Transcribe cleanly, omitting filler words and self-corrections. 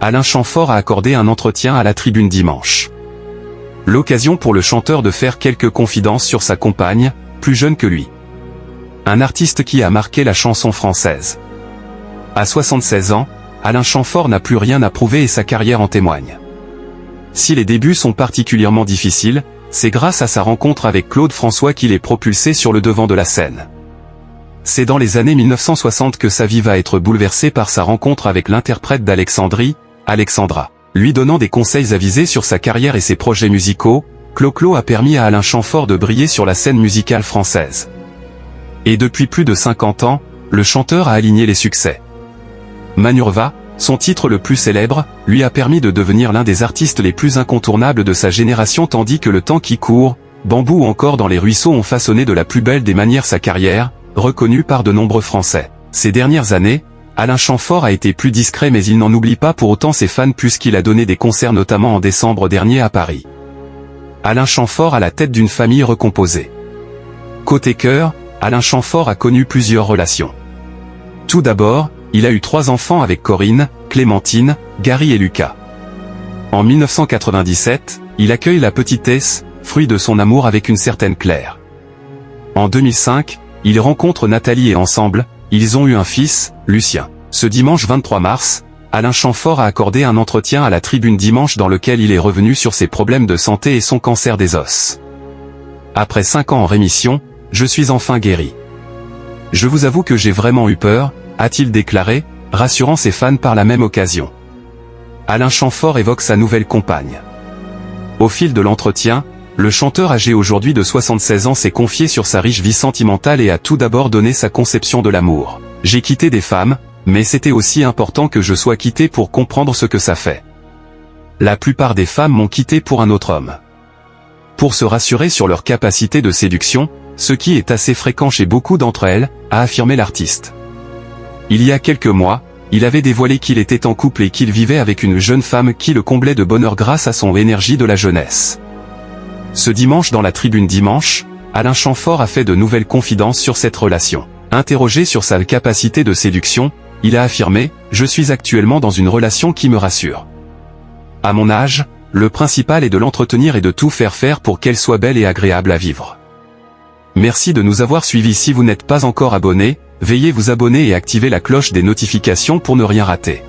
Alain Chamfort a accordé un entretien à la Tribune dimanche. L'occasion pour le chanteur de faire quelques confidences sur sa compagne, plus jeune que lui. Un artiste qui a marqué la chanson française. À 76 ans, Alain Chamfort n'a plus rien à prouver et sa carrière en témoigne. Si les débuts sont particulièrement difficiles, c'est grâce à sa rencontre avec Claude François qu'il est propulsé sur le devant de la scène. C'est dans les années 1960 que sa vie va être bouleversée par sa rencontre avec l'interprète d'Alexandrie, Alexandra. Lui donnant des conseils avisés sur sa carrière et ses projets musicaux, Clo-Clo a permis à Alain Chamfort de briller sur la scène musicale française. Et depuis plus de 50 ans, le chanteur a aligné les succès. Manurva, son titre le plus célèbre, lui a permis de devenir l'un des artistes les plus incontournables de sa génération tandis que Le temps qui court, Bambou ou encore Dans les ruisseaux ont façonné de la plus belle des manières sa carrière, reconnue par de nombreux Français. Ces dernières années, Alain Chamfort a été plus discret mais il n'en oublie pas pour autant ses fans puisqu'il a donné des concerts notamment en décembre dernier à Paris. Alain Chamfort à la tête d'une famille recomposée. Côté cœur, Alain Chamfort a connu plusieurs relations. Tout d'abord, il a eu 3 enfants avec Corinne, Clémentine, Gary et Lucas. En 1997, il accueille la petite Tess, fruit de son amour avec une certaine Claire. En 2005, il rencontre Nathalie et ensemble, ils ont eu un fils, Lucien. Ce dimanche 23 mars, Alain Chamfort a accordé un entretien à la Tribune dimanche dans lequel il est revenu sur ses problèmes de santé et son cancer des os. Après 5 ans en rémission, je suis enfin guéri. Je vous avoue que j'ai vraiment eu peur, a-t-il déclaré, rassurant ses fans par la même occasion. Alain Chamfort évoque sa nouvelle compagne. Au fil de l'entretien, le chanteur âgé aujourd'hui de 76 ans s'est confié sur sa riche vie sentimentale et a tout d'abord donné sa conception de l'amour. J'ai quitté des femmes, mais c'était aussi important que je sois quitté pour comprendre ce que ça fait. La plupart des femmes m'ont quitté pour un autre homme. Pour se rassurer sur leur capacité de séduction, ce qui est assez fréquent chez beaucoup d'entre elles, a affirmé l'artiste. Il y a quelques mois, il avait dévoilé qu'il était en couple et qu'il vivait avec une jeune femme qui le comblait de bonheur grâce à son énergie de la jeunesse. Ce dimanche dans la Tribune dimanche, Alain Chamfort a fait de nouvelles confidences sur cette relation. Interrogé sur sa capacité de séduction, il a affirmé « Je suis actuellement dans une relation qui me rassure. À mon âge, le principal est de l'entretenir et de tout faire pour qu'elle soit belle et agréable à vivre. » Merci de nous avoir suivis. Si vous n'êtes pas encore abonné, veuillez vous abonner et activer la cloche des notifications pour ne rien rater.